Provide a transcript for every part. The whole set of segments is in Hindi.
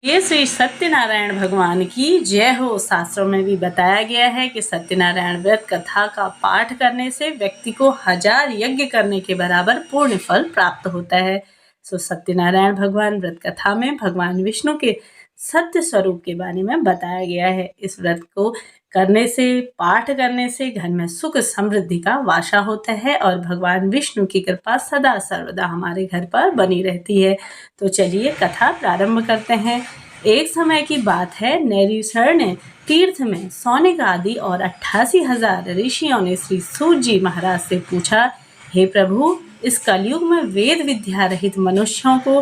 ये श्री सत्यनारायण भगवान की जय हो। शास्त्रों में भी बताया गया है कि सत्यनारायण व्रत कथा का पाठ करने से व्यक्ति को 1000 यज्ञ करने के बराबर पूर्ण फल प्राप्त होता है। सो सत्यनारायण भगवान व्रत कथा में भगवान विष्णु के सत्य स्वरूप के बारे में बताया गया है। इस व्रत को करने से, पाठ करने से घर में सुख समृद्धि का वासा होता है और भगवान विष्णु की कृपा सदा सर्वदा हमारे घर पर बनी रहती है। तो चलिए कथा प्रारंभ करते हैं। एक समय की बात है, नैरीसर ने तीर्थ में सौनिक आदि और 88,000 ऋषियों ने श्री सूत जी महाराज से पूछा, हे प्रभु, इस कलयुग में वेद विद्या रहित मनुष्यों को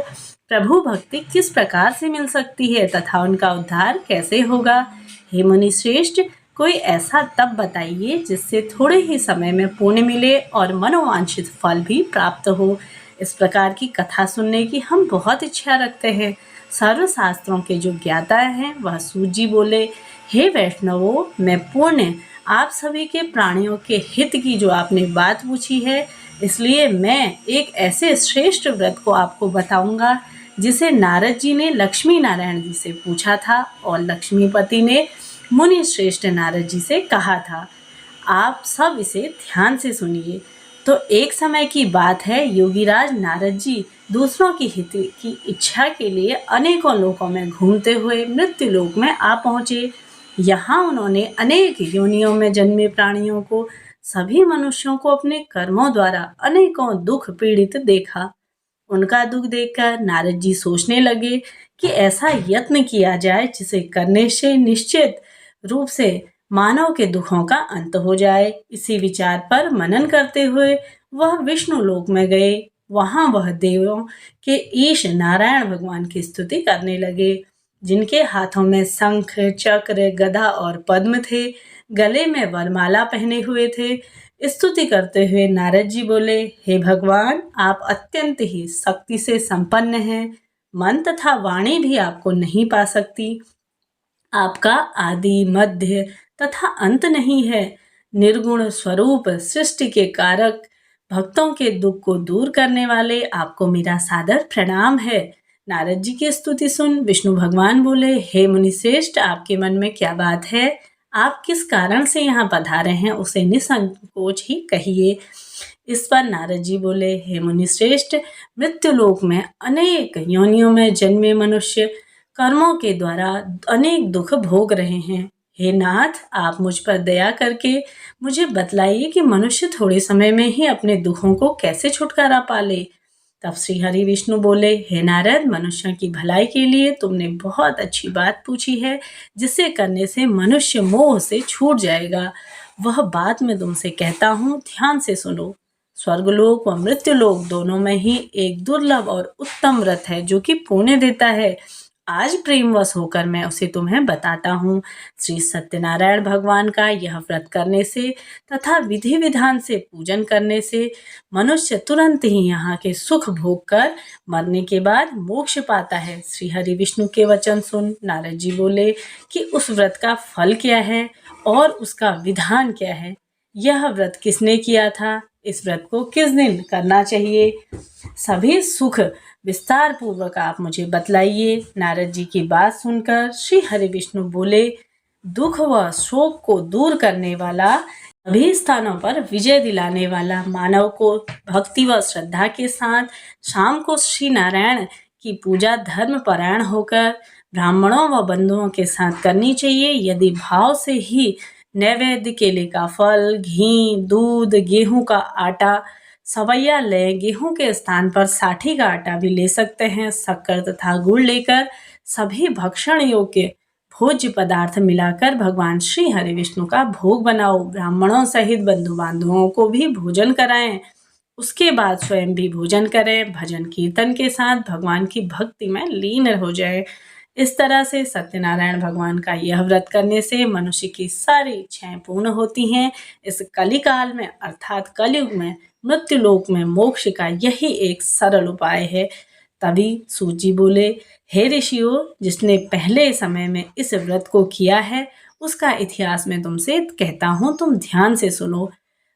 प्रभु भक्ति किस प्रकार से मिल सकती है तथा उनका उद्धार कैसे होगा। हे मुनि श्रेष्ठ, कोई ऐसा तप बताइए जिससे थोड़े ही समय में पुण्य मिले और मनोवांछित फल भी प्राप्त हो। इस प्रकार की कथा सुनने की हम बहुत इच्छा रखते हैं। सर्वशास्त्रों के जो ज्ञाता हैं वह सूत जी बोले, हे वैष्णवों, मैं पुण्य आप सभी के प्राणियों के हित की जो आपने बात पूछी है, इसलिए मैं एक ऐसे श्रेष्ठ व्रत को आपको बताऊंगा जिसे नारद जी ने लक्ष्मी नारायण जी से पूछा था और लक्ष्मीपति ने मुनि श्रेष्ठ नारद जी से कहा था। आप सब इसे ध्यान से सुनिए। तो एक समय की बात है, योगीराज नारद जी दूसरों की हित की इच्छा के लिए अनेकों लोकों में घूमते हुए मृत्यु लोक में आ पहुँचे। यहाँ उन्होंने अनेक योनियों में जन्मे प्राणियों को, सभी मनुष्यों को अपने कर्मों द्वारा अनेकों दुख पीड़ित देखा। उनका दुख देखकर नारद जी सोचने लगे कि ऐसा यत्न किया जाए जिसे करने से निश्चित रूप से मानव के दुखों का अंत हो जाए। इसी विचार पर मनन करते हुए वह विष्णु लोक में गए। वहां वह देवों के ईश नारायण भगवान की स्तुति करने लगे, जिनके हाथों में शंख, चक्र, गदा और पद्म थे, गले में वरमाला पहने हुए थे। स्तुति करते हुए नारद जी बोले, हे भगवान, आप अत्यंत ही शक्ति से संपन्न हैं। मन तथा वाणी भी आपको नहीं पा सकती। आपका आदि, मध्य तथा अंत नहीं है। निर्गुण स्वरूप, सृष्टि के कारक, भक्तों के दुख को दूर करने वाले, आपको मेरा सादर प्रणाम है। नारद जी की स्तुति सुन विष्णु भगवान बोले, हे मुनिश्रेष्ठ, आपके मन में क्या बात है? आप किस कारण से यहाँ पधारे हैं, उसे निसंकोच ही कहिए। इस पर नारद जी बोले, हे मुनिश्रेष्ठ, मृत्यु लोक में अनेक योनियों में जन्मे मनुष्य कर्मों के द्वारा अनेक दुख भोग रहे हैं। हे नाथ, आप मुझ पर दया करके मुझे बतलाइए कि मनुष्य थोड़े समय में ही अपने दुखों को कैसे छुटकारा पा ले। तब श्री हरि विष्णु बोले, हे नारद, मनुष्य की भलाई के लिए तुमने बहुत अच्छी बात पूछी है, जिसे करने से मनुष्य मोह से छूट जाएगा। वह बात मैं तुमसे कहता हूँ, ध्यान से सुनो। स्वर्गलोक व मृत्युलोक दोनों में ही एक दुर्लभ और उत्तम व्रत है जो कि पुण्य देता है। आज प्रेमवश होकर मैं उसे तुम्हें बताता हूँ। श्री सत्यनारायण भगवान का यह व्रत करने से तथा विधि विधान से पूजन करने से मनुष्य तुरंत ही यहाँ के सुख भोग कर मरने के बाद मोक्ष पाता है। श्री हरि विष्णु के वचन सुन नारद जी बोले कि उस व्रत का फल क्या है और उसका विधान क्या है। यह व्रत किसने किया था? इस व्रत को किस दिन करना चाहिए? सभी सुख विस्तार पूर्वक आप मुझे बतलाइए। नारद जी की बात सुनकर श्री हरि विष्णु बोले, दुख व शोक को दूर करने वाला, सभी स्थानों पर विजय दिलाने वाला, मानव को भक्ति व श्रद्धा के साथ शाम को श्री नारायण की पूजा धर्म परायण होकर ब्राह्मणों व बंधुओं के साथ करनी चाहिए। यदि भाव से ही नैवेद्य, केले का फल, घी, दूध, गेहूं का आटा, सवैया लें। गेहूं के स्थान पर साठी का आटा भी ले सकते हैं। शक्कर तथा गुड़ लेकर सभी भक्षण योग्य भोज्य पदार्थ मिलाकर भगवान श्री हरि विष्णु का भोग बनाओ। ब्राह्मणों सहित बंधु बांधवों को भी भोजन कराएं। उसके बाद स्वयं भी भोजन करें। भजन कीर्तन के साथ भगवान की भक्ति में लीन हो जाए। इस तरह से सत्यनारायण भगवान का यह व्रत करने से मनुष्य की सारी इच्छाएं पूर्ण होती हैं। इस कलिकाल में अर्थात कलयुग में मृत्यु लोक में मोक्ष का यही एक सरल उपाय है। तभी सूत जी बोले, हे ऋषियों, जिसने पहले समय में इस व्रत को किया है उसका इतिहास मैं तुमसे कहता हूँ, तुम ध्यान से सुनो।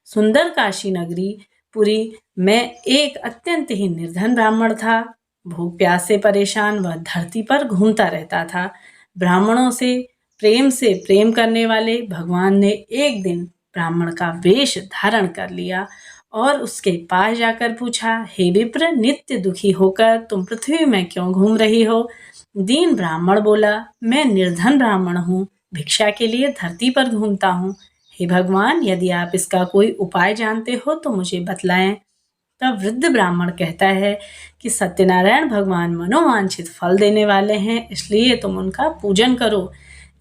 सुंदर काशी नगरी पुरी में एक अत्यंत ही निर्धन ब्राह्मण था। भूख प्यास से परेशान वह धरती पर घूमता रहता था। ब्राह्मणों से प्रेम करने वाले भगवान ने एक दिन ब्राह्मण का वेश धारण कर लिया और उसके पास जाकर पूछा, हे विप्र, नित्य दुखी होकर तुम पृथ्वी में क्यों घूम रही हो? दीन ब्राह्मण बोला, मैं निर्धन ब्राह्मण हूँ, भिक्षा के लिए धरती पर घूमता हूँ। हे भगवान, यदि आप इसका कोई उपाय जानते हो तो मुझे बतलाएं। तब वृद्ध ब्राह्मण कहता है कि सत्यनारायण भगवान मनोवांछित फल देने वाले हैं, इसलिए तुम उनका पूजन करो।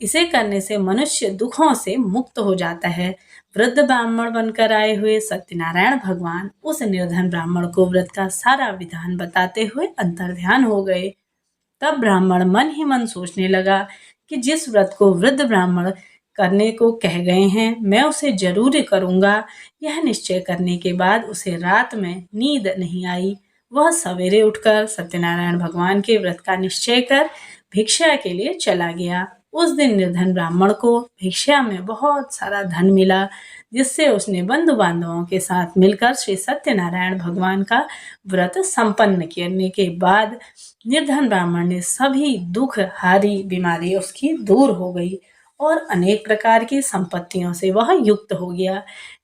इसे करने से मनुष्य दुखों से मुक्त हो जाता है। वृद्ध ब्राह्मण बनकर आए हुए सत्यनारायण भगवान उस निर्धन ब्राह्मण को व्रत का सारा विधान बताते हुए अंतर्ध्यान हो गए। तब ब्राह्मण मन ही मन सोचने लगा कि जिस व्रत को वृद्ध ब्राह्मण करने को कह गए हैं, मैं उसे जरूर करूंगा। यह निश्चय करने के बाद उसे रात में नींद नहीं आई। वह सवेरे उठकर सत्यनारायण भगवान के व्रत का निश्चय कर भिक्षा के लिए चला गया। उस दिन निर्धन ब्राह्मण को भिक्षा में बहुत सारा धन मिला, जिससे उसने बंधु बांधवों के साथ मिलकर श्री सत्यनारायण भगवान का व्रत संपन्न करने के बाद निर्धन ब्राह्मण ने सभी दुख हारी बीमारी उसकी दूर हो गई और अनेक प्रकार की संपत्तियों से वह युक्त हो गया।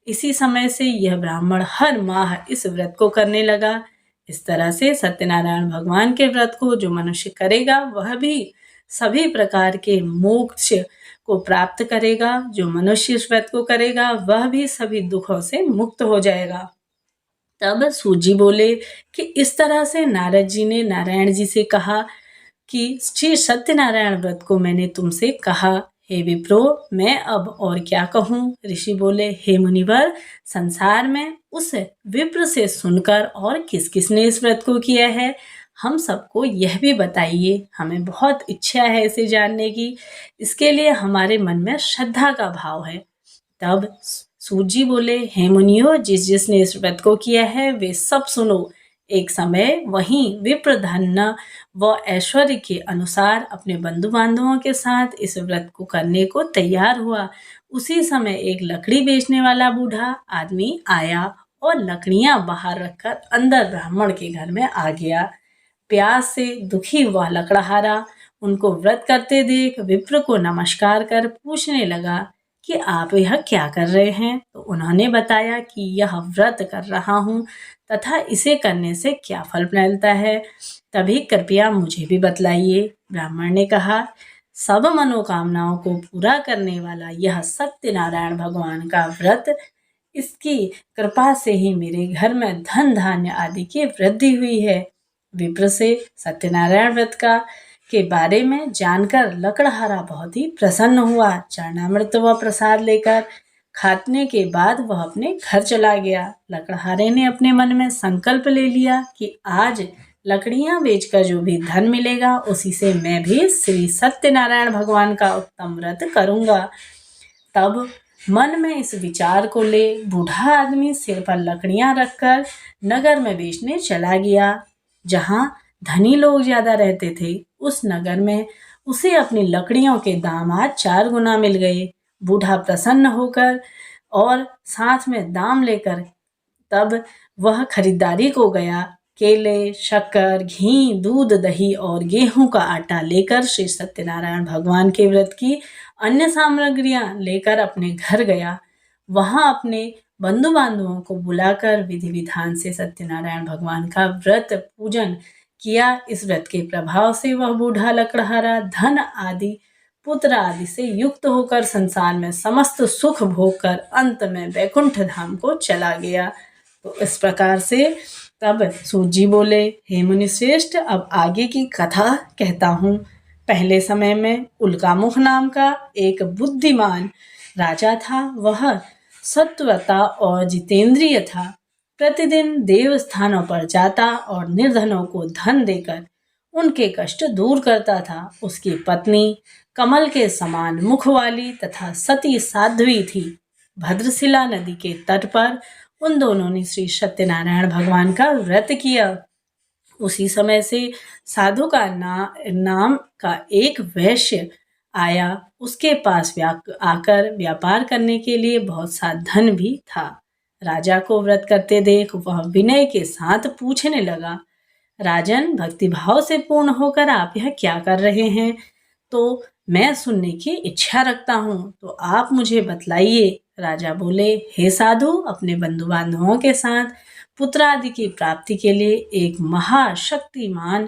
इसी समय से यह ब्राह्मण हर माह इस व्रत को करने लगा। इस तरह से सत्यनारायण भगवान के व्रत को जो मनुष्य करेगा वह भी सभी प्रकार के मोक्ष को प्राप्त करेगा। जो मनुष्य इस व्रत को करेगा वह भी सभी दुखों से मुक्त हो जाएगा। तब सूत जी बोले कि इस तरह से नारद जी ने नारायण जी से कहा कि श्री सत्यनारायण व्रत को मैंने तुमसे कहा। हे विप्रो, मैं अब और क्या कहूँ? ऋषि बोले, हे मुनिवर, संसार में उस विप्र से सुनकर और किस किसने इस व्रत को किया है, हम सबको यह भी बताइए। हमें बहुत इच्छा है इसे जानने की। इसके लिए हमारे मन में श्रद्धा का भाव है। तब सूत जी बोले, हे मुनियो, जिसने इस व्रत को किया है वे सब सुनो। एक समय वहीं विप्र धन व ऐश्वर्य के अनुसार अपने बंधु बांधवों के साथ इस व्रत को करने को तैयार हुआ। उसी समय एक लकड़ी बेचने वाला बूढ़ा आदमी आया और लकड़ियां बाहर रखकर अंदर ब्राह्मण के घर में आ गया। प्यास से दुखी वह लकड़हारा उनको व्रत करते देख विप्र को नमस्कार कर पूछने लगा कि आप यह क्या कर रहे हैं? तो उन्होंने बताया कि यह व्रत कर रहा हूँ तथा इसे करने से क्या फल मिलता है, तभी कृपया मुझे भी बतलाइए। ब्राह्मण ने कहा, सब मनोकामनाओं को पूरा करने वाला यह सत्यनारायण भगवान का व्रत, इसकी कृपा से ही मेरे घर में धन धान्य आदि की वृद्धि हुई है। विप्र से सत्यनारायण व्रत का के बारे में जानकर लकड़हारा बहुत ही प्रसन्न हुआ। चरणामृत व प्रसाद लेकर खाने के बाद वह अपने घर चला गया। लकड़हारे ने अपने मन में संकल्प ले लिया कि आज लकड़ियां बेचकर जो भी धन मिलेगा उसी से मैं भी श्री सत्यनारायण भगवान का उत्तम व्रत करूंगा। तब मन में इस विचार को ले बूढ़ा आदमी सिर पर लकड़ियां रखकर नगर में बेचने चला गया। जहां धनी लोग ज्यादा रहते थे, उस नगर में उसे अपनी लकड़ियों के दाम आज 4 गुना मिल गए। बूढ़ा प्रसन्न होकर और साथ में दाम लेकर तब वह खरीदारी को गया। केले, शक्कर, घी, दूध, दही और गेहूं का आटा लेकर श्री सत्यनारायण भगवान के व्रत की अन्य सामग्रियां लेकर अपने घर गया। वहां अपने बंधु बांधवों को बुलाकर विधि विधान से सत्यनारायण भगवान का व्रत पूजन किया। इस व्रत के प्रभाव से वह बूढ़ा लकड़हारा धन आदि पुत्र आदि से युक्त होकर संसार में समस्त सुख भोग कर अंत में वैकुंठ धाम को चला गया। तो इस प्रकार से तब सूत जी बोले, हे मुनि श्रेष्ठ, अब आगे की कथा कहता हूँ। पहले समय में उल्कामुख नाम का एक बुद्धिमान राजा था। वह सत्वता और जितेंद्रिय था। प्रतिदिन देव स्थानों पर जाता और निर्धनों को धन देकर उनके कष्ट दूर करता था। उसकी पत्नी कमल के समान मुख वाली तथा सती साध्वी थी। भद्रशिला नदी के तट पर उन दोनों ने श्री सत्यनारायण भगवान का व्रत किया। उसी समय से साधु का नाम का एक वैश्य आया। उसके पास आकर व्यापार करने के लिए बहुत सा धन भी था। राजा को व्रत करते देख वह विनय के साथ पूछने लगा, राजन, भक्तिभाव से पूर्ण होकर आप यह क्या कर रहे हैं? तो मैं सुनने की इच्छा रखता हूँ, तो आप मुझे बतलाइए। राजा बोले, हे साधु, अपने बंधु बांधवों के साथ पुत्र आदि की प्राप्ति के लिए एक महाशक्तिमान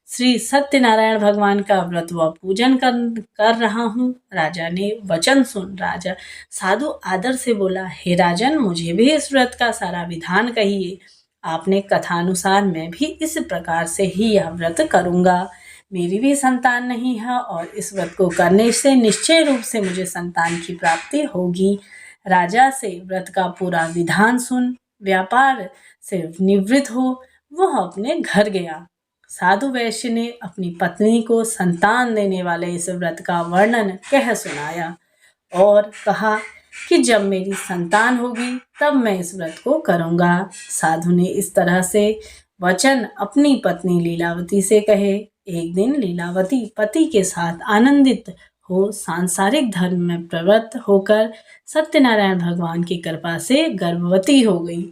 श्री सत्यनारायण भगवान का व्रत व पूजन कर रहा हूँ। राजा ने वचन सुन राजा साधु आदर से बोला, हे राजन, मुझे भी इस व्रत का सारा विधान कहिए। आपने कथानुसार मैं भी इस प्रकार से ही यह व्रत करूँगा। मेरी भी संतान नहीं है और इस व्रत को करने से निश्चय रूप से मुझे संतान की प्राप्ति होगी। राजा से व्रत का पूरा विधान सुन व्यापार से निवृत्त हो वह अपने घर गया। साधु वैश्य ने अपनी पत्नी को संतान देने वाले इस व्रत का वर्णन कह सुनाया और कहा कि जब मेरी संतान होगी तब मैं इस व्रत को करूँगा। साधु ने इस तरह से वचन अपनी पत्नी लीलावती से कहे। एक दिन लीलावती पति के साथ आनंदित हो सांसारिक धर्म में प्रवृत्त होकर सत्यनारायण भगवान की कृपा से गर्भवती हो गई।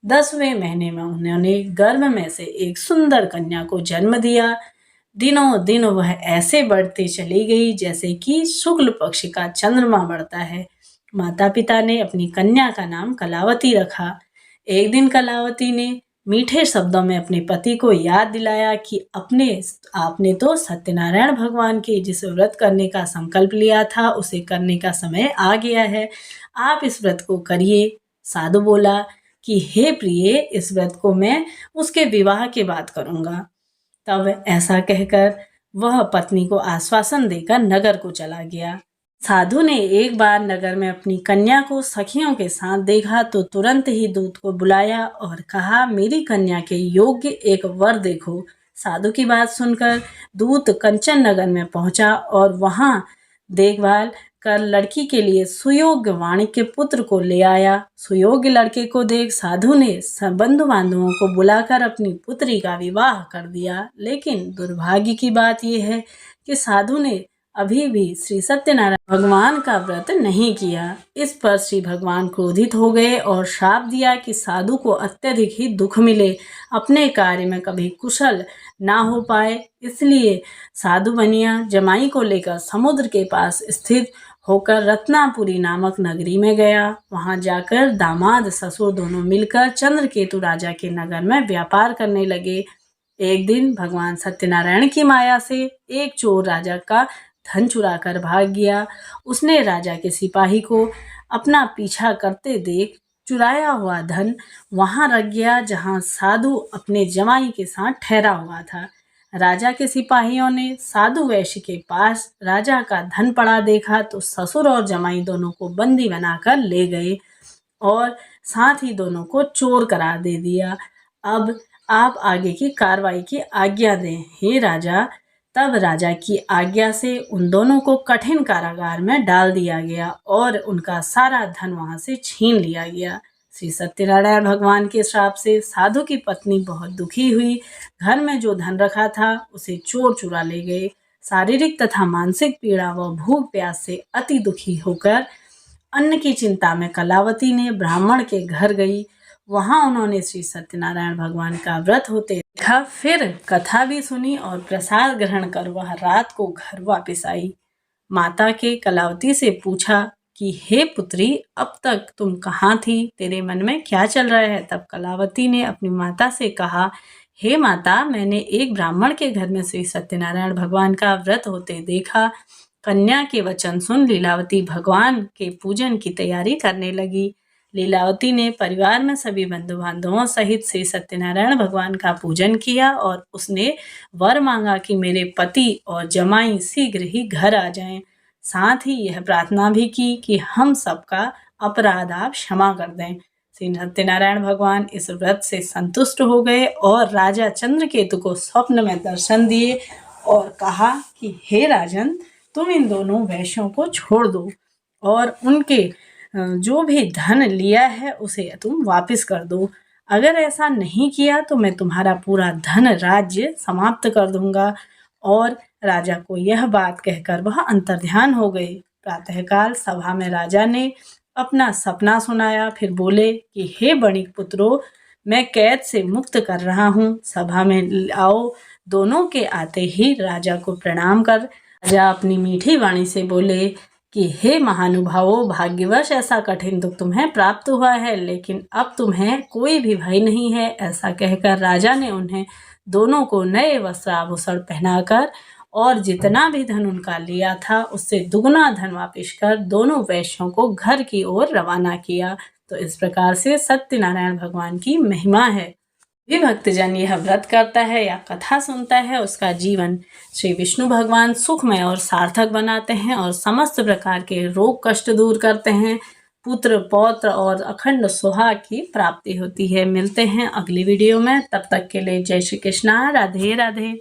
10वें महीने में उन्होंने गर्भ में से एक सुंदर कन्या को जन्म दिया। दिनों दिन वह ऐसे बढ़ती चली गई जैसे कि शुक्ल पक्ष का चंद्रमा बढ़ता है। माता पिता ने अपनी कन्या का नाम कलावती रखा। एक दिन कलावती ने मीठे शब्दों में अपने पति को याद दिलाया कि आपने तो सत्यनारायण भगवान के जिस व्रत करने का संकल्प लिया था उसे करने का समय आ गया है। आप इस व्रत को करिए। साधु बोला कि हे प्रिय, इस व्रत को मैं उसके विवाह के बाद करूँगा। तब ऐसा कहकर वह पत्नी को आश्वासन देकर नगर को चला गया। साधु ने एक बार नगर में अपनी कन्या को सखियों के साथ देखा तो तुरंत ही दूत को बुलाया और कहा, मेरी कन्या के योग्य एक वर देखो। साधु की बात सुनकर दूत कंचन नगर में पहुंचा और वहां देखभाल कर लड़की के लिए सुयोग्य वाणिज्य पुत्र को ले आया। सुयोग्य लड़के को देख साधु ने बंधु बांधवों को बुलाकर अपनी पुत्री का विवाह कर दिया। लेकिन दुर्भाग्य की बात यह है कि साधु ने अभी भी श्री सत्यनारायण भगवान का व्रत नहीं किया। इस पर श्री भगवान क्रोधित हो गए और श्राप दिया कि साधु को अत्यधिक ही दुख मिले, अपने कार्य में कभी कुशल ना हो पाए। इसलिए साधु बनिया जमाई को लेकर समुद्र के पास स्थित होकर रत्नापुरी नामक नगरी में गया। वहां जाकर दामाद ससुर दोनों मिलकर चंद्रकेतु राजा के नगर में व्यापार करने लगे। एक दिन भगवान सत्यनारायण की माया से एक चोर राजा का धन चुरा कर भाग गया। उसने राजा के सिपाही को अपना पीछा करते देख चुराया हुआ धन वहां रख गया जहां साधु अपने जमाई के साथ ठहरा हुआ था। राजा के सिपाहियों ने साधु वैश्य के पास राजा का धन पड़ा देखा तो ससुर और जमाई दोनों को बंदी बनाकर ले गए और साथ ही दोनों को चोर करार दे दिया। अब आप आगे की कार्रवाई की आज्ञा दें, हे राजा। तब राजा की आज्ञा से उन दोनों को कठिन कारागार में डाल दिया गया और उनका सारा धन वहां से छीन लिया गया। श्री सत्यनारायण भगवान के श्राप से साधु की पत्नी बहुत दुखी हुई। घर में जो धन रखा था उसे चोर चुरा ले गए। शारीरिक तथा मानसिक पीड़ा व भूख प्यास से अति दुखी होकर अन्न की चिंता में कलावती ने ब्राह्मण के घर गई। वहां उन्होंने श्री सत्यनारायण भगवान का व्रत होते देखा। फिर कथा भी सुनी और प्रसाद ग्रहण कर वह रात को घर वापस आई। माता के कलावती से पूछा कि हे पुत्री, अब तक तुम कहाँ थी? तेरे मन में क्या चल रहा है? तब कलावती ने अपनी माता से कहा, हे माता, मैंने एक ब्राह्मण के घर में श्री सत्यनारायण भगवान का व्रत होते देखा। कन्या के वचन सुन लीलावती भगवान के पूजन की तैयारी करने लगी। लीलावती ने परिवार में सभी बंधु बांधवों सहित श्री सत्यनारायण भगवान का पूजन किया और उसने वर मांगा कि मेरे पति और जमाई शीघ्र ही घर आ जाएं। साथ ही यह प्रार्थना भी की कि हम सबका अपराध आप क्षमा कर दें। श्री सत्यनारायण भगवान इस व्रत से संतुष्ट हो गए और राजा चंद्रकेतु को स्वप्न में दर्शन दिए और कहा कि हे राजन, तुम इन दोनों वैश्यों को छोड़ दो और उनके जो भी धन लिया है उसे तुम वापस कर दो। अगर ऐसा नहीं किया तो मैं तुम्हारा पूरा धन राज्य समाप्त कर दूंगा। और राजा को यह बात कहकर वह अंतर्ध्यान हो गए। प्रातःकाल सभा में राजा ने अपना सपना सुनाया। फिर बोले कि हे बणिक पुत्रों, मैं कैद से मुक्त कर रहा हूँ, सभा में आओ। दोनों के आते ही राजा को प्रणाम कर राजा अपनी मीठी वाणी से बोले कि हे महानुभावों, भाग्यवश ऐसा कठिन दुख तुम्हें प्राप्त हुआ है, लेकिन अब तुम्हें कोई भी भय नहीं है। ऐसा कहकर राजा ने उन्हें दोनों को नए वस्त्र आभूषण पहनाकर और जितना भी धन उनका लिया था उससे दुगना धन वापिस कर दोनों वैश्यों को घर की ओर रवाना किया। तो इस प्रकार से सत्यनारायण भगवान की महिमा है। भी भक्तजन यह व्रत करता है या कथा सुनता है, उसका जीवन श्री विष्णु भगवान सुखमय और सार्थक बनाते हैं और समस्त प्रकार के रोग कष्ट दूर करते हैं। पुत्र पौत्र और अखंड सुहाग की प्राप्ति होती है। मिलते हैं अगली वीडियो में, तब तक के लिए जय श्री कृष्णा, राधे राधे।